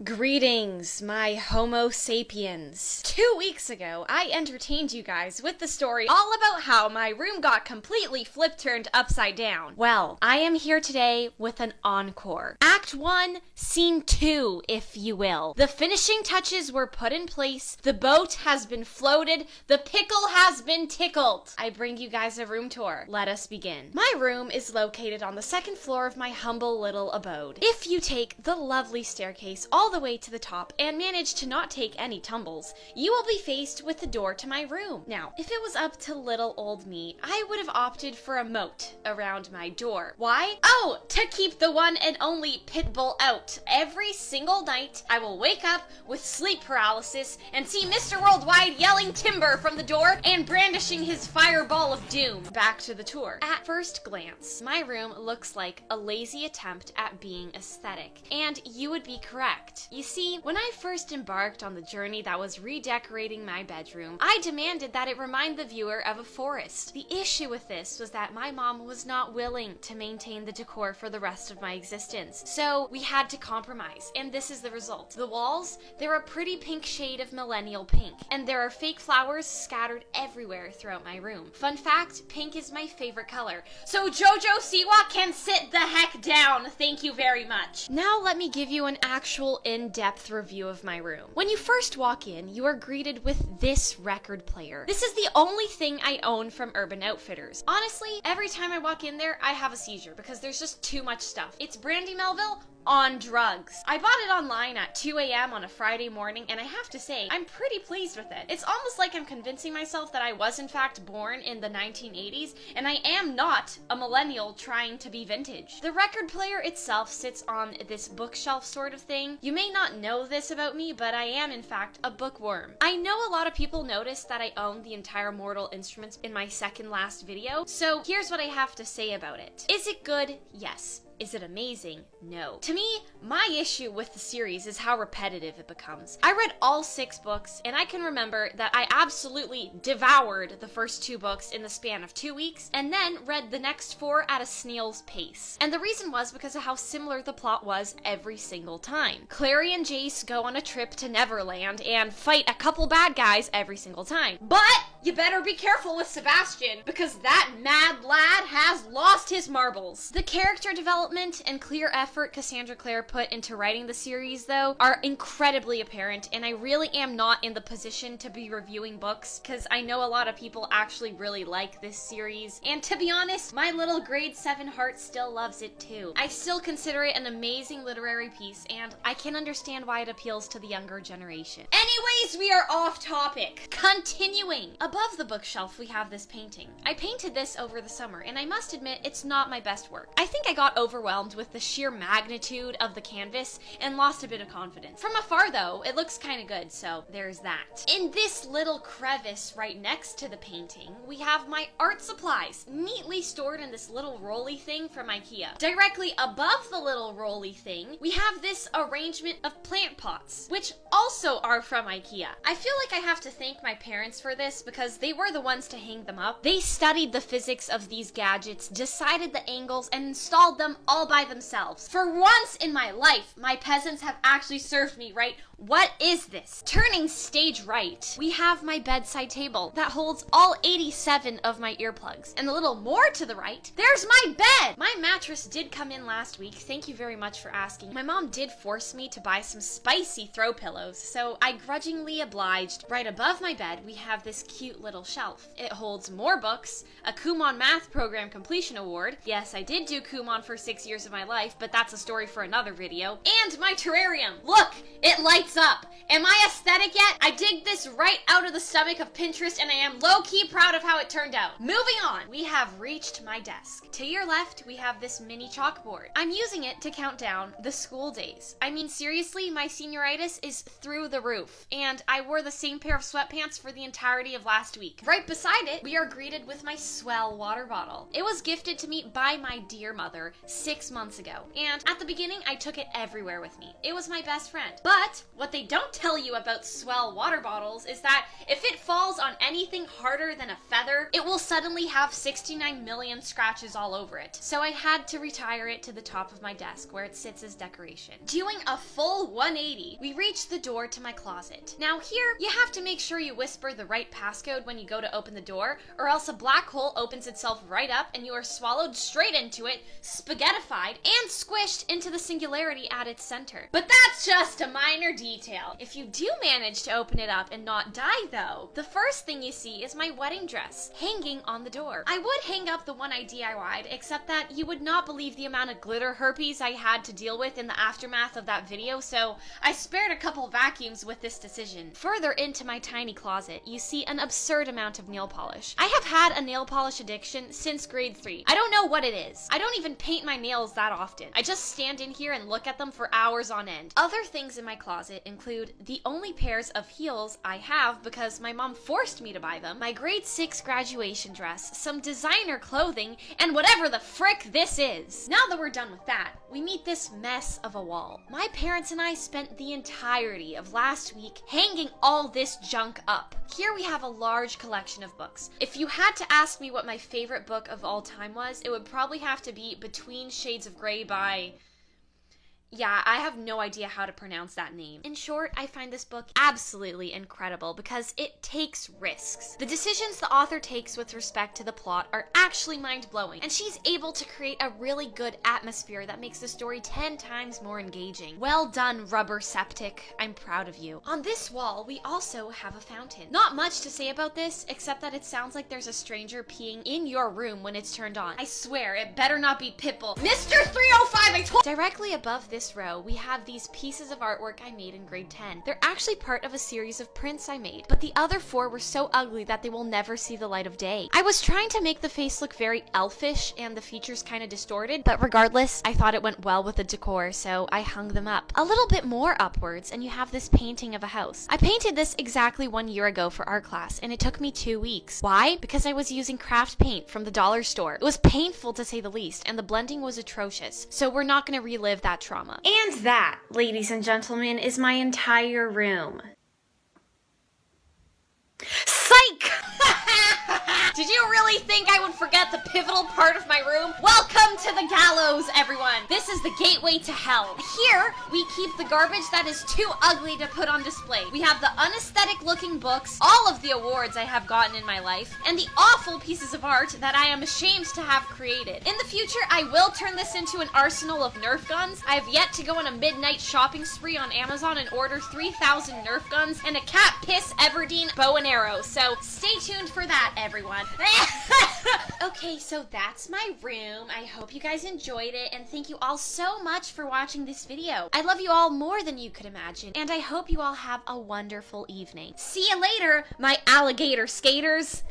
Greetings, my Homo sapiens. 2 weeks ago, I entertained you guys with the story all about how my room got completely flip-turned upside down. Well, I am here today with an encore. Act 1, Scene 2, if you will. The finishing touches were put in place, the boat has been floated, the pickle has been tickled. I bring you guys a room tour. Let us begin. My room is located on the second floor of my humble little abode. If you take the lovely staircase all the way to the top and manage to not take any tumbles, you will be faced with the door to my room. Now, if it was up to little old me, I would have opted for a moat around my door. Why? Oh, to keep the one and only Pitbull out. Every single night, I will wake up with sleep paralysis and see Mr. Worldwide yelling timber from the door and brandishing his fireball of doom. Back to the tour. At first glance, my room looks like a lazy attempt at being aesthetic, and you would be correct. You see, when I first embarked on the journey that was redecorating my bedroom, I demanded that it remind the viewer of a forest. The issue with this was that my mom was not willing to maintain the decor for the rest of my existence, so we had to compromise, and this is the result. The walls, they're a pretty pink shade of millennial pink, and there are fake flowers scattered everywhere throughout my room. Fun fact, pink is my favorite color, so Jojo Siwa can sit the heck down, thank you very much. Now let me give you an actual in-depth review of my room. When you first walk in, you are greeted with this record player. This is the only thing I own from Urban Outfitters. Honestly, every time I walk in there, I have a seizure because there's just too much stuff. It's Brandy Melville on drugs. I bought it online at 2 a.m. on a Friday morning, and I have to say, I'm pretty pleased with it. It's almost like I'm convincing myself that I was in fact born in the 1980s, and I am not a millennial trying to be vintage. The record player itself sits on this bookshelf sort of thing. You may not know this about me, but I am in fact a bookworm. I know a lot of people noticed that I own the entire Mortal Instruments in my second last video, so here's what I have to say about it. Is it good? Yes. Is it amazing? No. To me, my issue with the series is how repetitive it becomes. I read all 6 books, and I can remember that I absolutely devoured the first 2 books in the span of 2 weeks, and then read the next 4 at a snail's pace. And the reason was because of how similar the plot was every single time. Clary and Jace go on a trip to Neverland and fight a couple bad guys every single time. But you better be careful with Sebastian, because that mad lad has lost his marbles. The character development and clear effort Cassandra Clare put into writing the series, though, are incredibly apparent, and I really am not in the position to be reviewing books, because I know a lot of people actually really like this series, and to be honest, my little grade 7 heart still loves it too. I still consider it an amazing literary piece, and I can understand why it appeals to the younger generation. Anyways, we are off topic. Continuing. Above the bookshelf, we have this painting. I painted this over the summer, and I must admit, it's not my best work. I think I got overwhelmed with the sheer magnitude of the canvas and lost a bit of confidence. From afar though, it looks kind of good, so there's that. In this little crevice right next to the painting, we have my art supplies, neatly stored in this little rolly thing from IKEA. Directly above the little rolly thing, we have this arrangement of plant pots, which also are from IKEA. I feel like I have to thank my parents for this because they were the ones to hang them up. They studied the physics of these gadgets, decided the angles, and installed them all by themselves. For once in my life, my peasants have actually served me right. What is this? Turning stage right, we have my bedside table that holds all 87 of my earplugs. And a little more to the right, there's my bed! My mattress did come in last week. Thank you very much for asking. My mom did force me to buy some spicy throw pillows, so I grudgingly obliged. Right above my bed, we have this cute little shelf. It holds more books, a Kumon Math Program Completion Award. Yes, I did do Kumon for 6 years of my life, but that's a story for another video. And my terrarium. Look, it lights up. Am I aesthetic yet? I dig this right out of the stomach of Pinterest, and I am low-key proud of how it turned out. Moving on, we have reached my desk. To your left, we have this mini chalkboard. I'm using it to count down the school days. I mean, seriously, my senioritis is through the roof, and I wore the same pair of sweatpants for the entirety of last last week. Right beside it, we are greeted with my Swell water bottle. It was gifted to me by my dear mother 6 months ago, and at the beginning I took it everywhere with me. It was my best friend. But what they don't tell you about Swell water bottles is that if it falls on anything harder than a feather, it will suddenly have 69 million scratches all over it. So I had to retire it to the top of my desk where it sits as decoration. Doing a full 180, we reached the door to my closet. Now here, you have to make sure you whisper the right passcode when you go to open the door, or else a black hole opens itself right up and you are swallowed straight into it, spaghettified, and squished into the singularity at its center. But that's just a minor detail. If you do manage to open it up and not die though, the first thing you see is my wedding dress hanging on the door. I would hang up the one I DIY'd, except that you would not believe the amount of glitter herpes I had to deal with in the aftermath of that video, so I spared a couple vacuums with this decision. Further into my tiny closet, you see an absurd amount of nail polish. I have had a nail polish addiction since grade 3. I don't know what it is. I don't even paint my nails that often. I just stand in here and look at them for hours on end. Other things in my closet include the only pairs of heels I have because my mom forced me to buy them, my grade 6 graduation dress, some designer clothing, and whatever the frick this is. Now that we're done with that, we meet this mess of a wall. My parents and I spent the entirety of last week hanging all this junk up. Here we have a large collection of books. If you had to ask me what my favorite book of all time was, it would probably have to be Between Shades of Grey by... Yeah, I have no idea how to pronounce that name. In short, I find this book absolutely incredible because it takes risks. The decisions the author takes with respect to the plot are actually mind-blowing, and she's able to create a really good atmosphere that makes the story 10 times more engaging. Well done, Rubber Septic. I'm proud of you. On this wall, we also have a fountain. Not much to say about this, except that it sounds like there's a stranger peeing in your room when it's turned on. I swear, it better not be Pitbull. Mr. 305, I told— Directly above this row, we have these pieces of artwork I made in grade 10. They're actually part of a series of prints I made, but the other 4 were so ugly that they will never see the light of day. I was trying to make the face look very elfish and the features kind of distorted, but regardless, I thought it went well with the decor, so I hung them up. A little bit more upwards, and you have this painting of a house. I painted this exactly 1 year ago for art class, and it took me 2 weeks. Why? Because I was using craft paint from the dollar store. It was painful to say the least, and the blending was atrocious, so we're not going to relive that trauma. And that, ladies and gentlemen, is my entire room. Psych! Did you really think I would forget the pivotal part of my room? Welcome to the Gallows, everyone! This is the gateway to hell. Here, we keep the garbage that is too ugly to put on display. We have the unaesthetic looking books, all of the awards I have gotten in my life, and the awful pieces of art that I am ashamed to have created. In the future, I will turn this into an arsenal of Nerf guns. I have yet to go on a midnight shopping spree on Amazon and order 3,000 Nerf guns and a cat piss Everdeen bow and arrow, so stay tuned for that, everyone. Okay, so that's my room. I hope you guys enjoyed it, and thank you all so much for watching this video. I love you all more than you could imagine, and I hope you all have a wonderful evening. See you later, my alligator skaters!